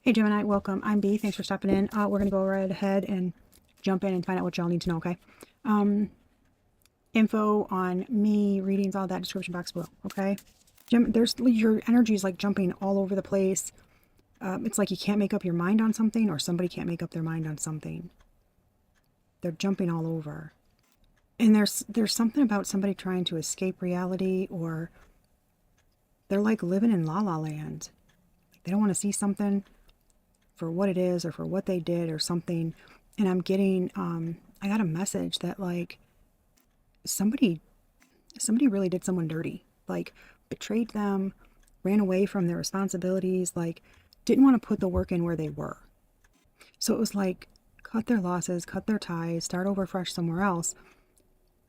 Hey Gemini, welcome. I'm B. Thanks for stopping in. We're going to go right ahead and jump in and find out what y'all need to know, okay? Info on me, readings, all that, description box below, okay? Your energy is like jumping all over the place. It's like you can't make up your mind on something, or somebody can't make up their mind on something. They're jumping all over. And there's something about somebody trying to escape reality, or they're like living in la la land. They don't want to see something for what it is or for what they did or something. And I'm getting I got a message that like somebody really did someone dirty, like betrayed them, ran away from their responsibilities, like didn't want to put the work in where they were. So it was like cut their losses, cut their ties, start over fresh somewhere else,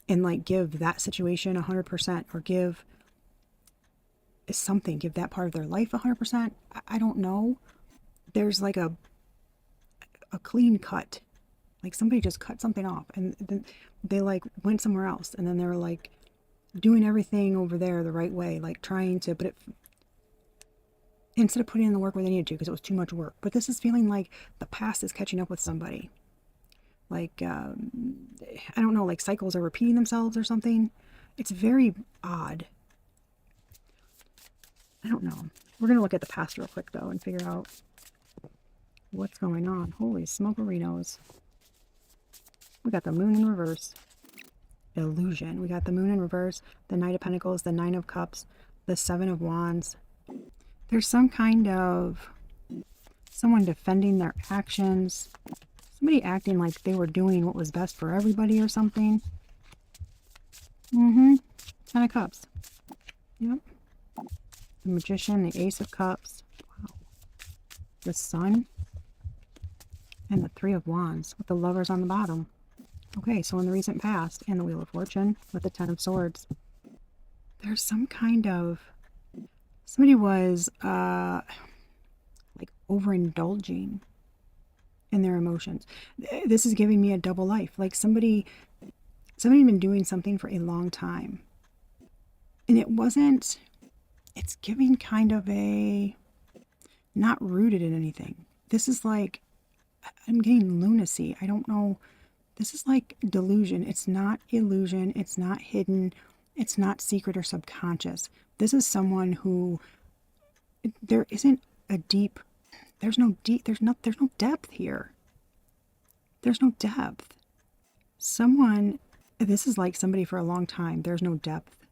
and like give that situation 100%, or give that part of their life 100%. I don't know. There's like a clean cut, like somebody just cut something off, and then they like went somewhere else, and then they were like doing everything over there the right way, like trying to, but instead of putting in the work where they needed to, because it was too much work. But this is feeling like the past is catching up with somebody, like I don't know, like cycles are repeating themselves or something. It's very odd. I don't know. We're gonna look at the past real quick though and figure out what's going on. Holy smokerinos. We got the moon in reverse. Illusion. We got the moon in reverse, the Knight of Pentacles, the Nine of Cups, the Seven of Wands. There's some kind of someone defending their actions. Somebody acting like they were doing what was best for everybody or something. Ten of Cups. Yep. The Magician, the Ace of Cups. Wow. The Sun. And the Three of Wands with the Lovers on the bottom. Okay, so in the recent past, and the Wheel of Fortune with the Ten of Swords, there's some kind of, somebody was like overindulging in their emotions. This is giving me a double life. Like somebody been doing something for a long time, and it's giving kind of a not rooted in anything. This is like, I'm getting lunacy. I don't know. This is like delusion. It's not illusion. It's not hidden. It's not secret or subconscious. This is someone who, there isn't a deep, there's no depth here. There's no depth. This is like somebody for a long time. There's no depth.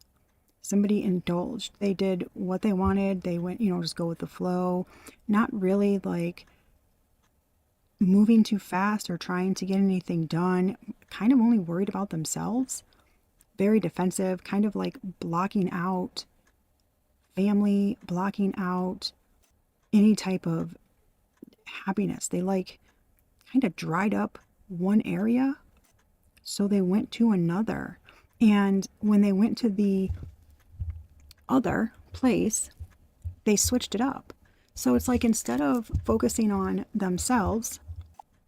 Somebody indulged. They did what they wanted. They went, just go with the flow. Not really like moving too fast or trying to get anything done, kind of only worried about themselves, very defensive, kind of like blocking out family, blocking out any type of happiness. They like kind of dried up one area, so they went to another. And when they went to the other place, they switched it up. So it's like, instead of focusing on themselves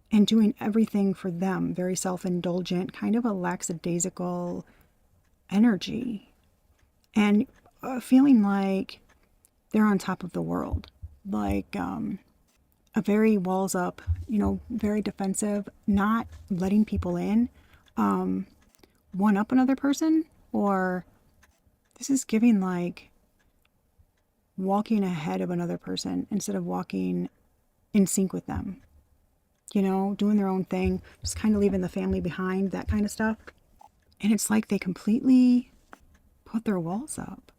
and doing everything for them, very self-indulgent, kind of a lackadaisical energy, and feeling like they're on top of the world, like a very walls up, very defensive, not letting people in, one up another person, or this is giving like walking ahead of another person instead of walking in sync with them. Doing their own thing, just kind of leaving the family behind, that kind of stuff. And it's like they completely put their walls up.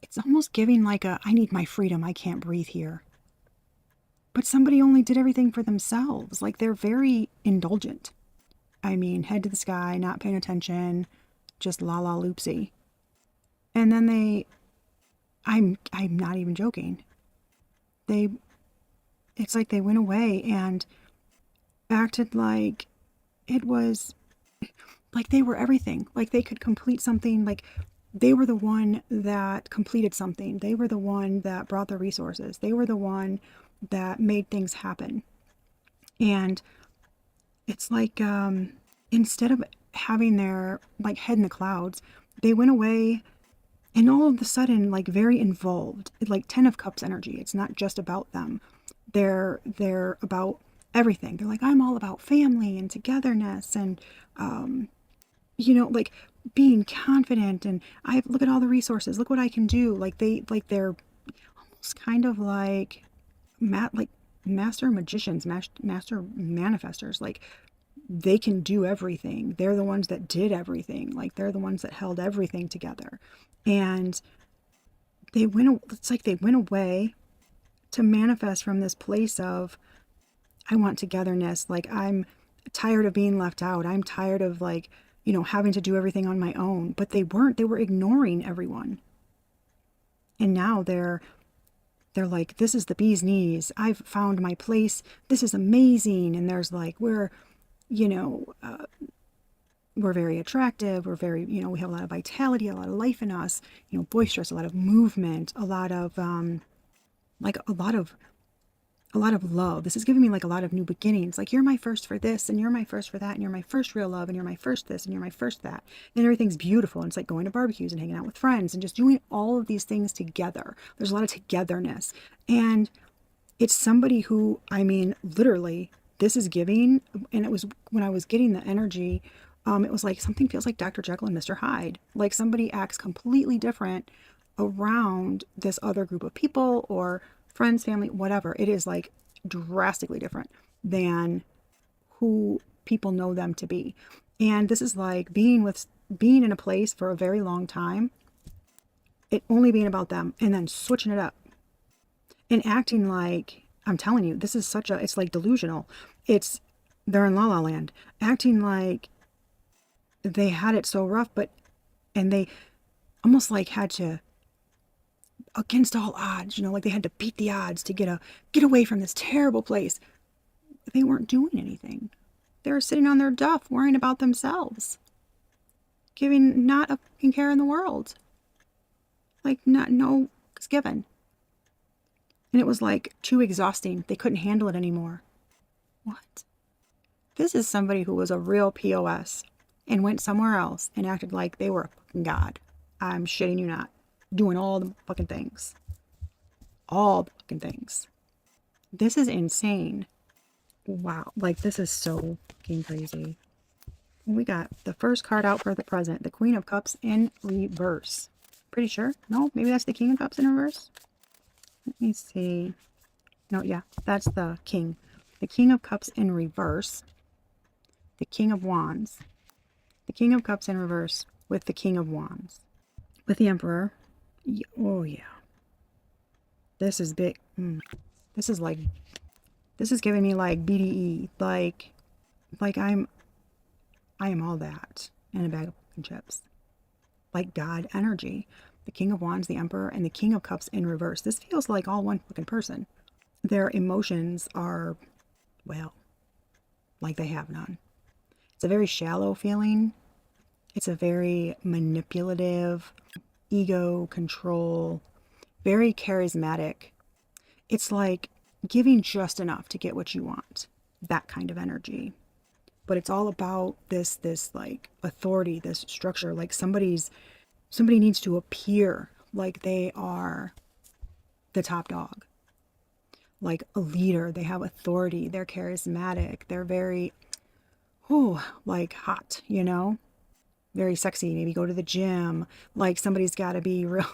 It's almost giving like I need my freedom, I can't breathe here. But somebody only did everything for themselves. Like, they're very indulgent. I mean, head to the sky, not paying attention, just la la loopsy. And then I'm not even joking. It's like they went away and acted like it was like they were everything, like they could complete something, like they were the one that completed something, they were the one that brought the resources, they were the one that made things happen. And it's like instead of having their like head in the clouds, they went away, and all of a sudden, like, very involved, like Ten of Cups energy. It's not just about them, They're about everything. They're like, I'm all about family and togetherness and like being confident, and I look at all the resources. Look what I can do. They're almost kind of like master magicians, master manifestors. Like they can do everything. They're the ones that did everything. Like they're the ones that held everything together. And it's like they went away to manifest from this place of, I want togetherness. Like I'm tired of being left out. I'm tired of having to do everything on my own. But they weren't. They were ignoring everyone. And now they're like, this is the bee's knees. I've found my place. This is amazing. And there's like, we're very attractive. We're very, we have a lot of vitality, a lot of life in us, boisterous, a lot of movement, a lot of, a lot of love. This is giving me like a lot of new beginnings. Like, you're my first for this, and you're my first for that, and you're my first real love, and you're my first this, and you're my first that. And everything's beautiful. And it's like going to barbecues and hanging out with friends and just doing all of these things together. There's a lot of togetherness. And it's somebody who, I mean, literally, this is giving, and it was when I was getting the energy, it was like something feels like Dr. Jekyll and Mr. Hyde. Like somebody acts completely different around this other group of people or friends, family, whatever. It is like drastically different than who people know them to be. And this is like being in a place for a very long time, it only being about them, and then switching it up and acting like, I'm telling you, this is it's like delusional. They're in La La Land, acting like they had it so rough, and they almost like had to, against all odds, like they had to beat the odds to get away from this terrible place. They weren't doing anything. They were sitting on their duff, worrying about themselves, giving not a fucking care in the world. Like, no was given. And it was like too exhausting. They couldn't handle it anymore. What? This is somebody who was a real POS and went somewhere else and acted like they were a fucking god. I'm shitting you not. Doing all the fucking things. All the fucking things. This is insane. Wow. Like, this is so fucking crazy. We got the first card out for the present. The Queen of Cups in reverse. Pretty sure. No, maybe that's the King of Cups in reverse. Let me see. No, yeah, that's the King. The King of Cups in reverse. The King of Wands. The King of Cups in reverse with the King of Wands. With the Emperor. Oh, yeah. This is big. This is giving me like BDE. Like I am all that and a bag of chips. Like God energy. The King of Wands, the Emperor, and the King of Cups in reverse. This feels like all one fucking person. Their emotions are, well, like they have none. It's a very shallow feeling. It's a very manipulative, ego, control, very charismatic. It's like giving just enough to get what you want. That kind of energy. But it's all about this like authority, this structure. Like somebody needs to appear like they are the top dog. Like a leader. They have authority. They're charismatic. They're very, like hot, very sexy. Maybe go to the gym. Like somebody's got to be real.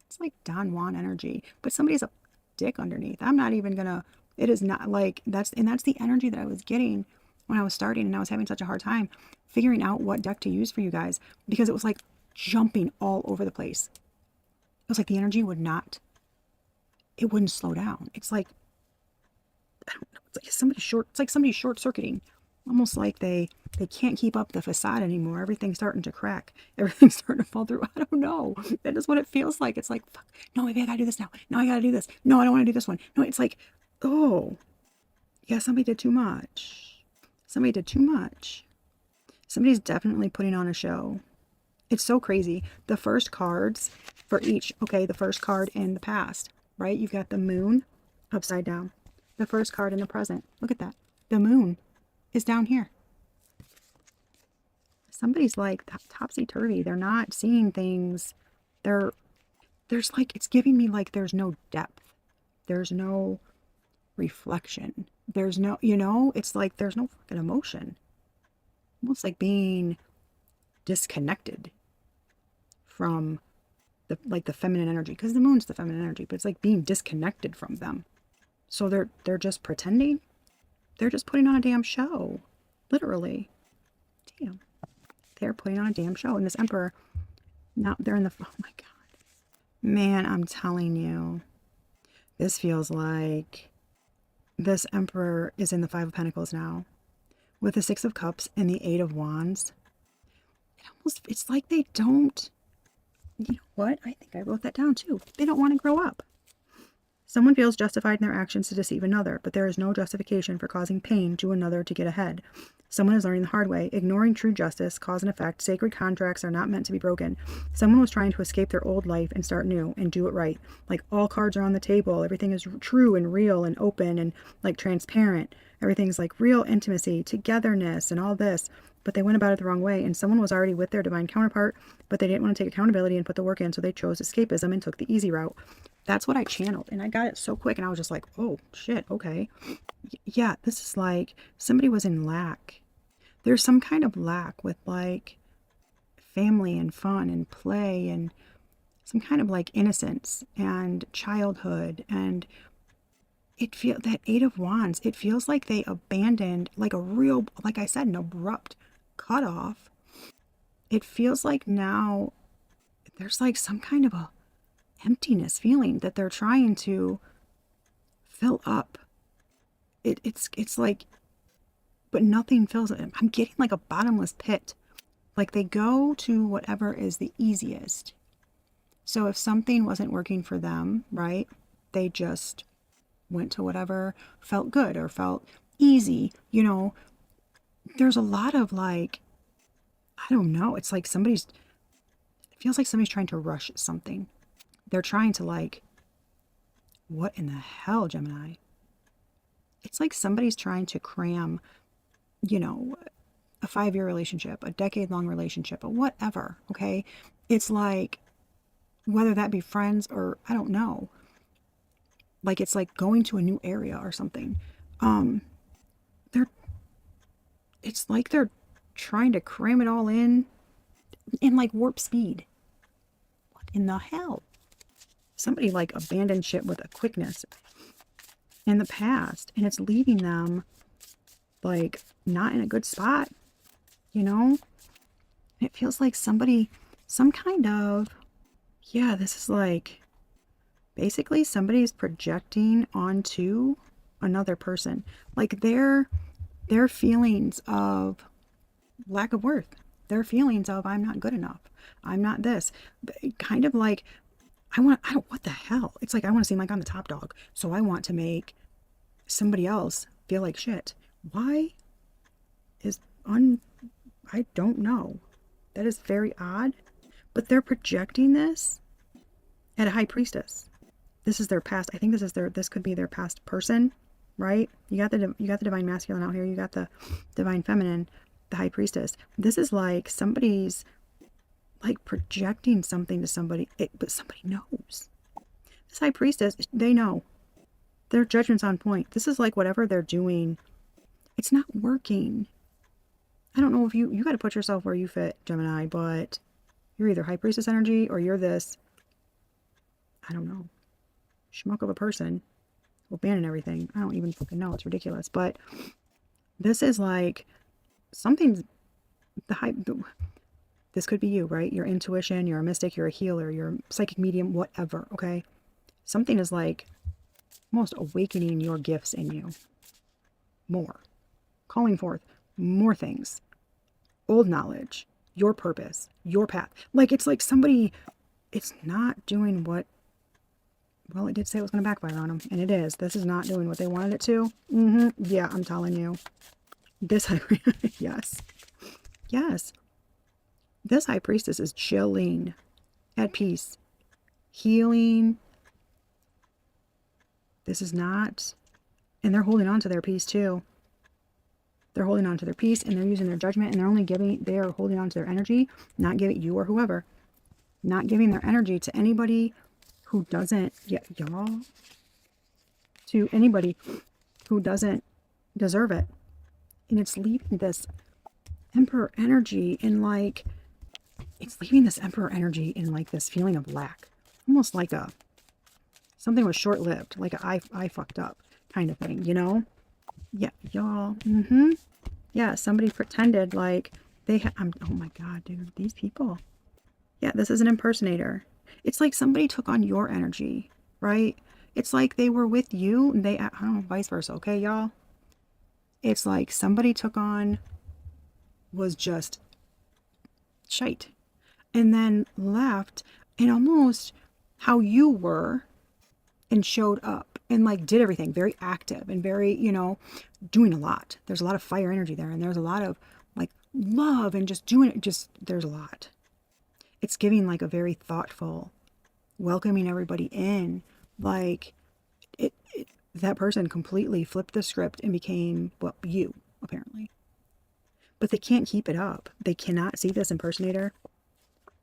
It's like Don Juan energy, but somebody's a dick underneath. I'm not even gonna, it is not like, that's the energy that I was getting when I was starting, and I was having such a hard time figuring out what deck to use for you guys, because it was like jumping all over the place. It was like the energy wouldn't slow down. It's like, I don't know, it's like somebody short circuiting. Almost like they can't keep up the facade anymore. Everything's starting to crack. Everything's starting to fall through. I don't know. That is what it feels like. It's like, fuck, no, maybe I gotta do this now. No, I gotta do this. No, I don't want to do this one. No, it's like, oh, yeah, somebody did too much. Somebody did too much. Somebody's definitely putting on a show. It's so crazy. The first cards for each, okay, the first card in the past, right? You've got the moon upside down. The first card in the present. Look at that. The moon is down here. Somebody's like topsy-turvy. They're not seeing things. There's like, it's giving me like there's no depth. There's no reflection. There's no, you know, it's like there's no fucking emotion. Almost like being disconnected from the, like the feminine energy, because the moon's the feminine energy, but it's like being disconnected from them. So they're just pretending. They're just putting on a damn show. Literally. Damn. They're putting on a damn show. And this emperor, now they're in the, oh my God. Man, I'm telling you, this feels like this emperor is in the Five of Pentacles now with the Six of Cups and the Eight of Wands. It's like they don't, you know what? I think I wrote that down too. They don't want to grow up. Someone feels justified in their actions to deceive another, but there is no justification for causing pain to another to get ahead. Someone is learning the hard way, ignoring true justice, cause and effect. Sacred contracts are not meant to be broken. Someone was trying to escape their old life and start new and do it right. Like all cards are on the table. Everything is true and real and open and like transparent. Everything's like real intimacy, togetherness, and all this. But they went about it the wrong way. And someone was already with their divine counterpart, but they didn't want to take accountability and put the work in. So they chose escapism and took the easy route. That's what I channeled. And I got it so quick. And I was just like, oh, shit. Okay. Yeah, this is like somebody was in lack. There's some kind of lack with like family and fun and play and some kind of like innocence and childhood. And it feels that Eight of Wands, it feels like they abandoned like a real, like I said, an abrupt cutoff. It feels like now there's like some kind of a emptiness feeling that they're trying to fill up. It's like, but nothing fills it. I'm getting like a bottomless pit. Like they go to whatever is the easiest. So if something wasn't working for them, right, they just went to whatever felt good or felt easy. You know, there's a lot of like, I don't know. It's like it feels like somebody's trying to rush something. They're trying to like, what in the hell, Gemini? It's like somebody's trying to cram, you know, a 5-year relationship, a decade-long relationship, or whatever, okay? It's like, whether that be friends or, I don't know. Like, it's like going to a new area or something. It's like they're trying to cram it all in like warp speed. What in the hell? Somebody like abandoned shit with a quickness in the past, and it's leaving them like not in a good spot, you know? It feels like somebody, some kind of, yeah, this is like basically somebody's projecting onto another person, like their feelings of lack of worth, their feelings of I'm not good enough, I'm not this, kind of like what the hell? It's like I want to seem like I'm the top dog, so I want to make somebody else feel like shit. Why I don't know. That is very odd. But they're projecting this at a high priestess. This is their past. I think this could be their past person, right? You got the divine masculine out here. You got the divine feminine, the high priestess. This is like somebody's like projecting something to somebody, but somebody knows. This high priestess, they know. Their judgment's on point. This is like whatever they're doing, it's not working. I don't know if you got to put yourself where you fit, Gemini, but you're either high priestess energy or you're this, I don't know, schmuck of a person who abandoned everything. I don't even fucking know. It's ridiculous. But this is like something's this could be you, right? Your intuition, you're a mystic, you're a healer, you're a psychic medium, whatever, okay? Something is like almost awakening your gifts in you more, calling forth more things, old knowledge, your purpose, your path. Like, it's like somebody, it's not doing what, well, it did say it was going to backfire on them, and it is. This is not doing what they wanted it to. Yeah, I'm telling you. This, yes. Yes. This high priestess is chilling, at peace, healing. This is not, and they're holding on to their peace too. They're holding on to their peace, and they're using their judgment, and they are holding on to their energy, not giving, you or whoever, not giving their energy to anybody who doesn't, y'all, to anybody who doesn't deserve it. And it's leaving this Emperor energy in like, it's leaving this Emperor energy in like this feeling of lack. Almost like a, something was short-lived, like I fucked up kind of thing, you know? Yeah, y'all. Yeah, somebody pretended like they oh my God, dude, these people. Yeah, this is an impersonator. It's like somebody took on your energy, right? It's like they were with you and they, I don't know, vice versa, okay, y'all? It's like somebody took on, was just shite, and then left and almost how you were and showed up and like did everything very active and very, you know, doing a lot. There's a lot of fire energy there, and there's a lot of like love and just doing it. Just there's a lot. It's giving like a very thoughtful, welcoming everybody in. Like that person completely flipped the script and became, well, you apparently. But they can't keep it up. They cannot see this impersonator.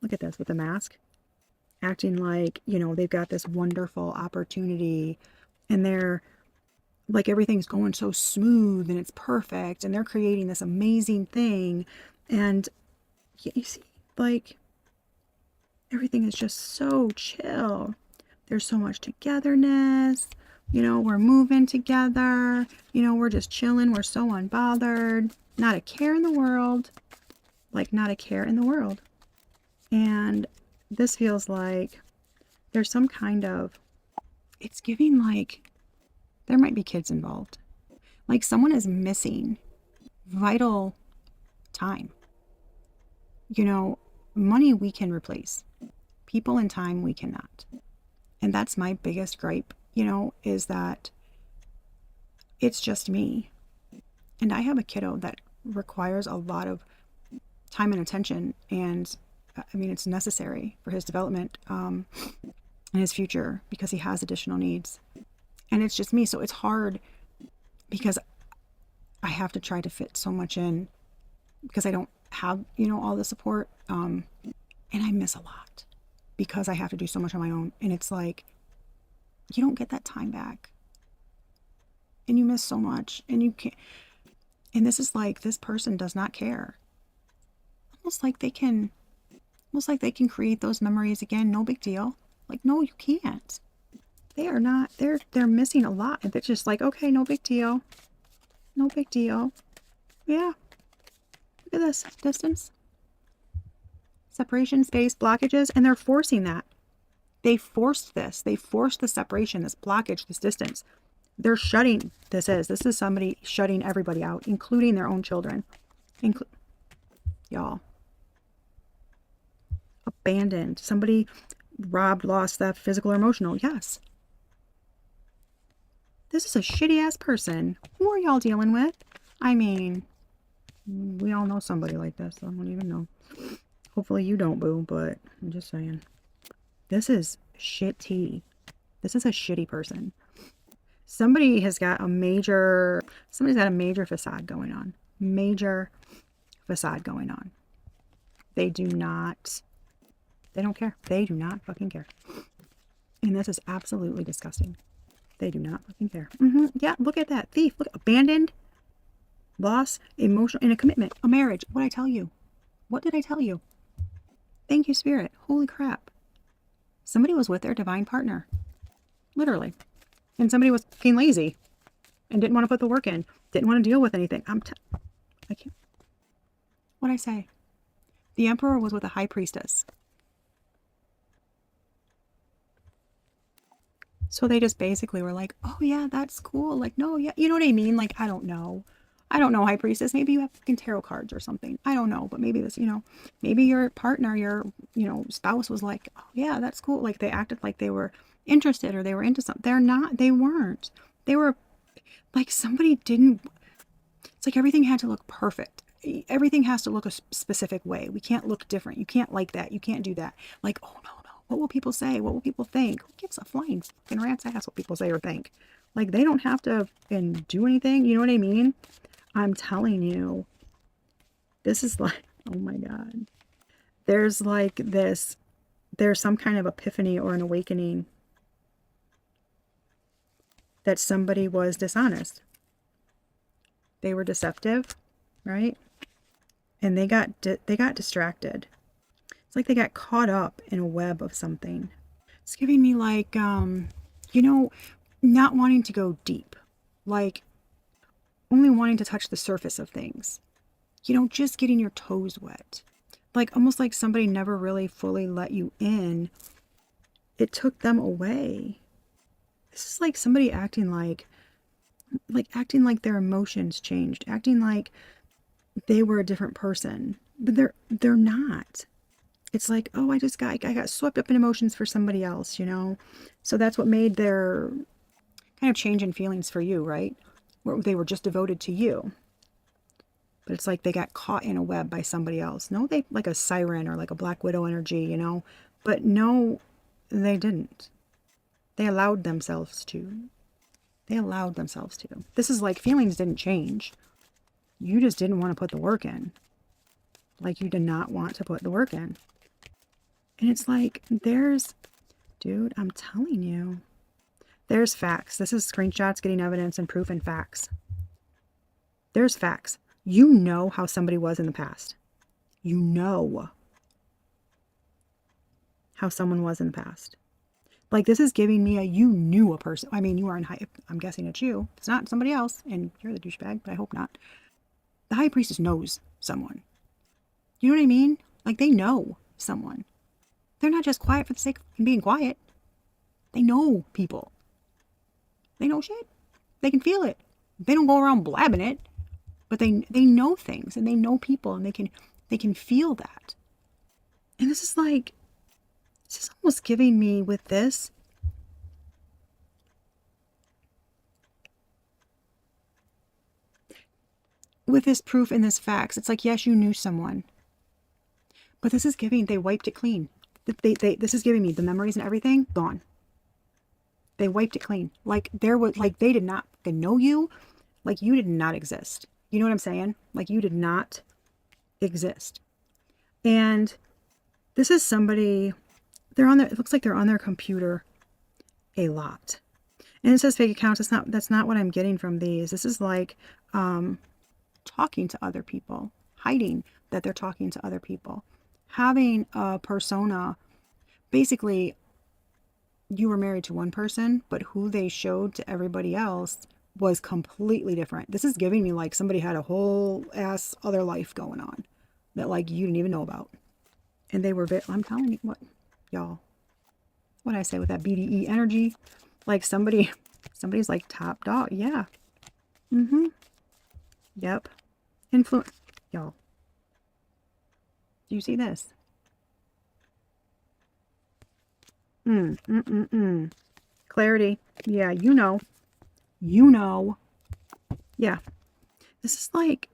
Look at this with the mask, acting like, you know, they've got this wonderful opportunity and they're like, everything's going so smooth and it's perfect and they're creating this amazing thing. And you see, like, everything is just so chill. There's so much togetherness. You know, we're moving together. You know, we're just chilling. We're so unbothered. Not a care in the world. Like, not a care in the world. And this feels like there's some kind of, it's giving like, there might be kids involved. Like someone is missing vital time. You know, money we can replace. People and time we cannot. And that's my biggest gripe, you know, is that it's just me. And I have a kiddo that requires a lot of time and attention. And I mean, it's necessary for his development and his future because he has additional needs. And it's just me. So it's hard because I have to try to fit so much in because I don't have, you know, all the support. And I miss a lot because I have to do so much on my own. And it's like, you don't get that time back. And you miss so much. And you can't. And this is like, this person does not care. Almost like they can create those memories again. No big deal. Like, no, you can't. They are not, they're missing a lot. And they're just like, okay, no big deal. No big deal. Yeah. Look at this. Distance. Separation, space, blockages. And they're forcing that. They forced this. They forced the separation, this blockage, this distance. They're shutting, this is somebody shutting everybody out, including their own children. Y'all. Abandoned. Somebody robbed, lost, theft, physical or emotional. Yes. This is a shitty ass person. Who are y'all dealing with? I mean, we all know somebody like this. I don't even know. Hopefully you don't, boo, but I'm just saying. This is shitty. This is a shitty person. Somebody's got a major facade going on. Major facade going on. They don't care. They do not fucking care. And this is absolutely disgusting. They do not fucking care. Yeah, look at that. Thief. Look, abandoned, loss, emotional, and a commitment. A marriage. What did I tell you? What did I tell you? Thank you, Spirit. Holy crap. Somebody was with their divine partner. Literally. And somebody was being lazy and didn't want to put the work in. Didn't want to deal with anything. I can't. What'd I say? The emperor was with a high priestess. So they just basically were like, oh yeah, that's cool. Like, no, yeah. You know what I mean? Like, I don't know. I don't know, high priestess. Maybe you have fucking tarot cards or something. I don't know. But maybe this, you know, maybe your partner, your, you know, spouse was like, oh yeah, that's cool. Like they acted like they were interested or they were into something. They're not. They weren't. They were like somebody didn't. It's like everything had to look perfect. Everything has to look a specific way. We can't look different. You can't like that. You can't do that. Like, oh no. What will people say? What will people think? Who gives a flying fucking rat's ass what people say or think? Like, they don't have to do anything. You know what I mean? I'm telling you. This is like, oh my God. There's like this, there's some kind of epiphany or an awakening that somebody was dishonest. They were deceptive, right? And they got distracted. It's like they got caught up in a web of something. It's giving me like, you know, not wanting to go deep, like only wanting to touch the surface of things, you know, just getting your toes wet. Like almost like somebody never really fully let you in. It took them away. This is like somebody acting like their emotions changed, acting like they were a different person, but they're not. It's like, oh, I got swept up in emotions for somebody else, you know? So that's what made their kind of change in feelings for you, right? Where they were just devoted to you. But it's like they got caught in a web by somebody else. No, they like a siren or like a Black Widow energy, you know? But no, they didn't. They allowed themselves to. They allowed themselves to. This is like feelings didn't change. You just didn't want to put the work in. Like you did not want to put the work in. And it's like, dude, I'm telling you, there's facts. This is screenshots, getting evidence and proof and facts. There's facts. You know how somebody was in the past. You know how someone was in the past. Like this is giving me you knew a person. I mean, you are in high, I'm guessing it's you. It's not somebody else and you're the douchebag, but I hope not. The high priestess knows someone. You know what I mean? Like they know someone. They're not just quiet for the sake of being quiet. They know people. They know shit. They can feel it. They don't go around blabbing it, but they know things and they know people and they can feel that. And this is almost giving me with this. With this proof and this facts, it's like, yes, you knew someone. But this is giving, they wiped it clean. This is giving me the memories and everything gone. They wiped it clean. Like they did not know you. Like you did not exist. You know what I'm saying? Like you did not exist. And this is somebody, it looks like they're on their computer a lot. And it says fake accounts. That's not what I'm getting from these. This is like talking to other people, hiding that they're talking to other people, having a persona. Basically, you were married to one person, but who they showed to everybody else was completely different. This is giving me like somebody had a whole ass other life going on that like you didn't even know about. And they were I'm telling you what, y'all, what I say with that BDE energy, like somebody's like top dog. Yeah. Yep. Influence. Y'all. Do you see this? Clarity. Yeah, you know. Yeah. This is like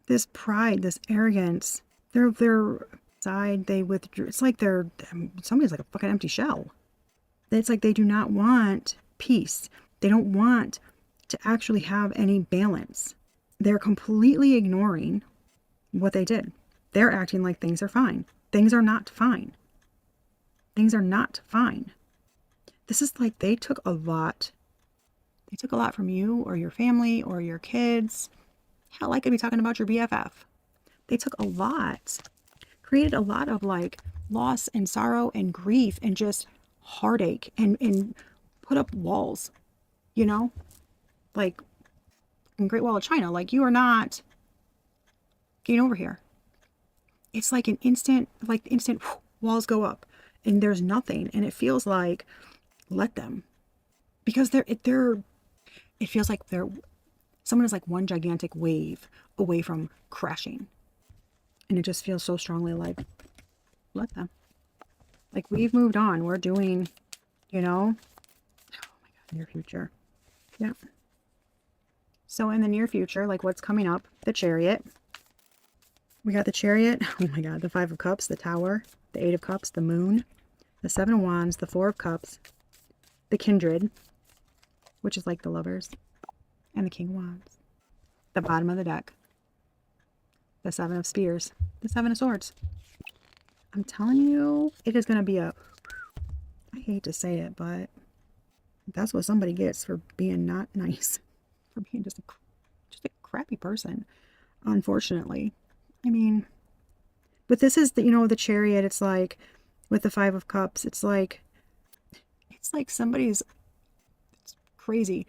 this pride, this arrogance. Their side, they withdrew. It's like somebody's like a fucking empty shell. It's like they do not want peace. They don't want to actually have any balance. They're completely ignoring what they did. They're acting like things are fine. Things are not fine. Things are not fine. This is like they took a lot. They took a lot from you or your family or your kids. Hell, I could be talking about your BFF. They took a lot, created a lot of like loss and sorrow and grief and just heartache and put up walls, you know, like in Great Wall of China. Like you are not getting over here. It's like an instant, walls go up and there's nothing. And it feels like, let them, because it feels like someone is like one gigantic wave away from crashing. And it just feels so strongly like, let them. Like we've moved on. We're doing, you know, oh my God, near future. Yeah. So in the near future, like what's coming up, the Chariot. We got the Chariot. Oh my God, the Five of Cups, the Tower, the Eight of Cups, the Moon, the Seven of Wands, the Four of Cups, the Kindred, which is like the Lovers, and the King of Wands. The bottom of the deck, the Seven of Spears, the Seven of Swords. I'm telling you, it is going to be I hate to say it, but that's what somebody gets for being not nice, for being just a crappy person, unfortunately. I mean, but this is the, you know, the Chariot. It's like with the Five of Cups, it's like somebody's, it's crazy.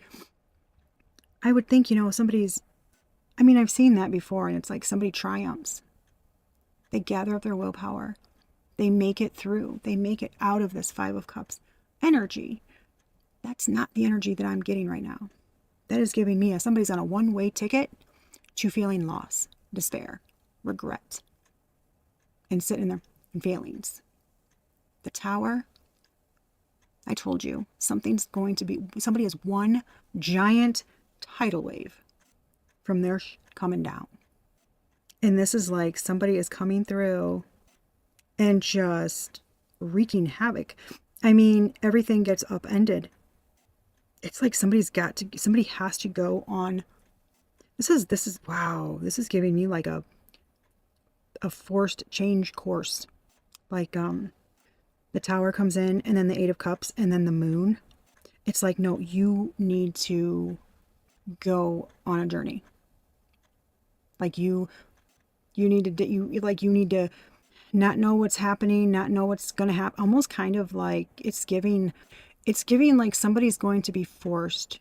I would think, you know, somebody's, I mean, I've seen that before, and it's like somebody triumphs. They gather up their willpower. They make it through. They make it out of this Five of Cups energy. That's not the energy that I'm getting right now. That is giving me somebody's on a one-way ticket to feeling loss, despair, regret, and sitting in their feelings. The Tower, I told you, somebody is one giant tidal wave from their coming down. And this is like somebody is coming through and just wreaking havoc. I mean, everything gets upended. It's like somebody has to go on. This is wow. This is giving me like a forced change course. Like the Tower comes in, and then the Eight of Cups, and then the Moon. It's like, no, you need to go on a journey. Like you need to not know what's happening, not know what's going to happen. Almost kind of like it's giving like somebody's going to be forced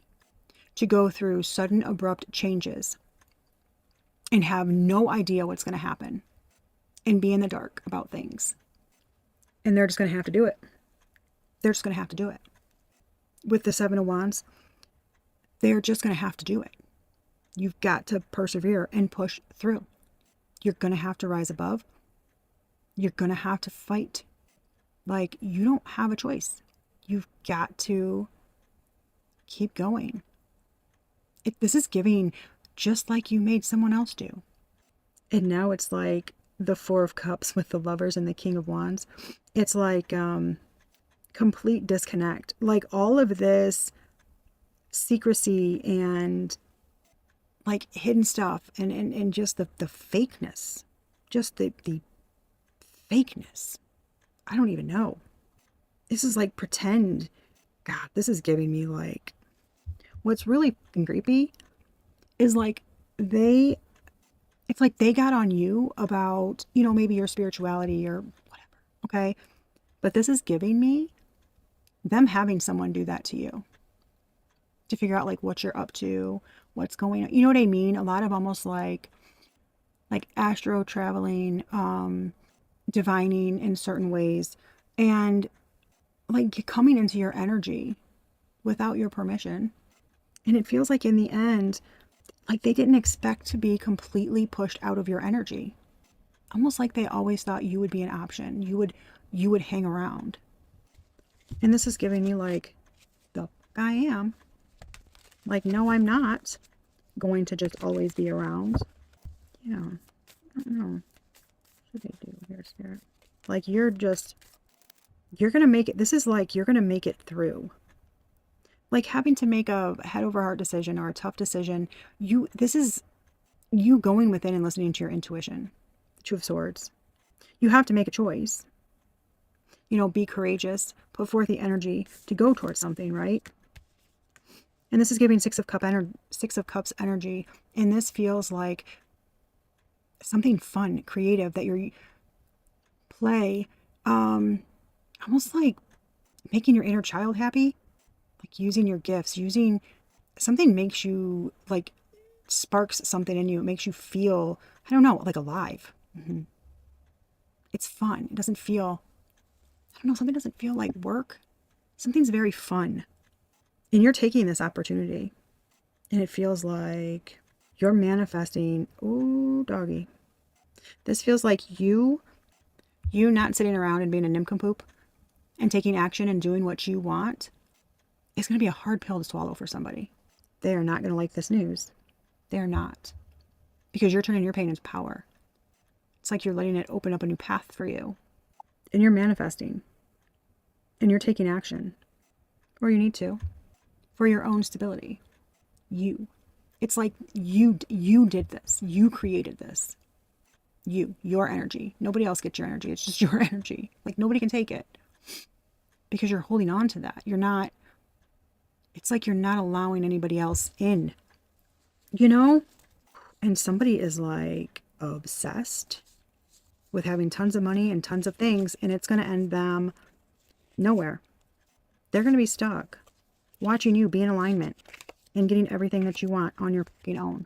to go through sudden abrupt changes and have no idea what's going to happen and be in the dark about things. And they're just going to have to do it. They're just going to have to do it. With the Seven of Wands, they're just going to have to do it. You've got to persevere and push through. You're going to have to rise above. You're going to have to fight. Like, you don't have a choice. You've got to keep going. This is giving just like you made someone else do. And now it's like the Four of Cups with the Lovers and the King of Wands. It's like complete disconnect. Like all of this secrecy and like hidden stuff and just the fakeness. Just the fakeness. I don't even know. This is like pretend. God, this is giving me like, what's really creepy is like it's like they got on you about, you know, maybe your spirituality or whatever. Okay. But this is giving me them having someone do that to you to figure out like what you're up to, what's going on. You know what I mean? A lot of almost like astro traveling, divining in certain ways, and like coming into your energy without your permission. And it feels like in the end, like they didn't expect to be completely pushed out of your energy. Almost like they always thought you would be an option. You would hang around. And this is giving me like, the I am. Like, no, I'm not going to just always be around. Yeah. I don't know. What should I do here, Spirit? Like, you're going to make it. This is like, you're going to make it through. Like having to make a head over heart decision or a tough decision. This is you going within and listening to your intuition. The Two of Swords. You have to make a choice. You know, be courageous. Put forth the energy to go towards something, right? And this is giving Six of Cups energy. And this feels like something fun, creative that you're play. Almost like making your inner child happy. Like using your gifts, using something makes you like sparks something in you. It makes you feel, I don't know, like alive. Mm-hmm. It's fun. It doesn't feel, I don't know, something doesn't feel like work. Something's very fun. And you're taking this opportunity. And it feels like you're manifesting. Ooh, doggy. This feels like you not sitting around and being a nincompoop and taking action and doing what you want. It's going to be a hard pill to swallow for somebody. They are not going to like this news. They're not. Because you're turning your pain into power. It's like you're letting it open up a new path for you. And you're manifesting. And you're taking action. Or you need to. For your own stability. You. It's like you did this. You created this. Your energy. Nobody else gets your energy. It's just your energy. Like nobody can take it. Because you're holding on to that. You're not. It's like you're not allowing anybody else in. You know? And somebody is like obsessed with having tons of money and tons of things, and it's going to end them nowhere. They're going to be stuck watching you be in alignment and getting everything that you want on your fucking own.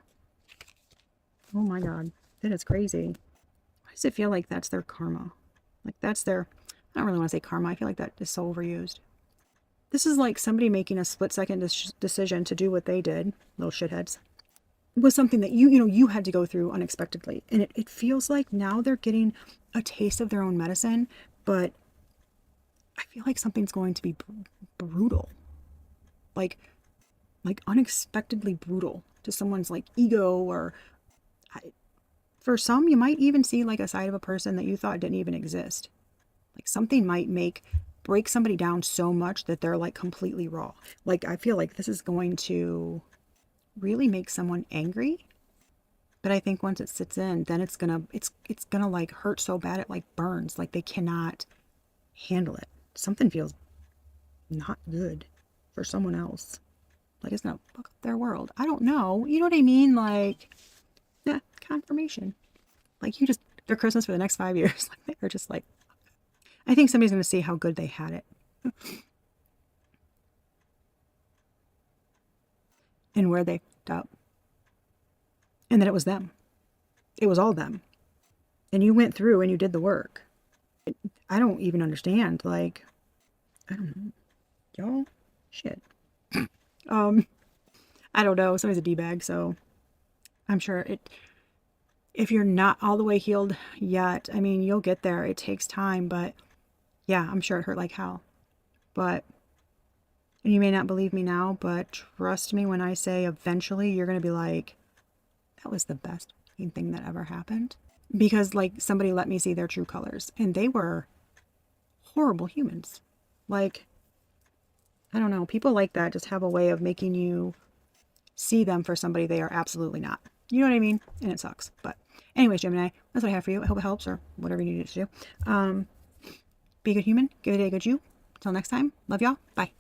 Oh my God, that is crazy. Why does it feel like that's their karma? Like that's their, I don't really want to say karma. I feel like that is so overused. This is like somebody making a split-second decision to do what they did, little shitheads. It was something that you had to go through unexpectedly. And it feels like now they're getting a taste of their own medicine, but I feel like something's going to be brutal. Like unexpectedly brutal to someone's like ego, or for some, you might even see like a side of a person that you thought didn't even exist. Like something might break somebody down so much that they're like completely raw. Like I feel like this is going to really make someone angry. But I think once it sits in, then it's gonna like hurt so bad it like burns. Like they cannot handle it. Something feels not good for someone else. Like it's gonna fuck up their world. I don't know. You know what I mean? Like, yeah, confirmation. Like their Christmas for the next 5 years. Like they're just like, I think somebody's gonna see how good they had it. And where they fucked up. And that it was them. It was all them. And you went through and you did the work. I don't even understand. Like, I don't know. Y'all, shit. I don't know. Somebody's a D-bag, so I'm sure if you're not all the way healed yet, I mean, you'll get there. It takes time, but yeah, I'm sure it hurt like hell. But, and you may not believe me now, but trust me when I say eventually you're going to be like, that was the best thing that ever happened. Because like somebody let me see their true colors, and they were horrible humans. Like, I don't know, people like that just have a way of making you see them for somebody they are absolutely not. You know what I mean? And it sucks. But anyways, Gemini, that's what I have for you. I hope it helps, or whatever you need it to do. Be a good human. Give it a good you. Until next time. Love y'all. Bye.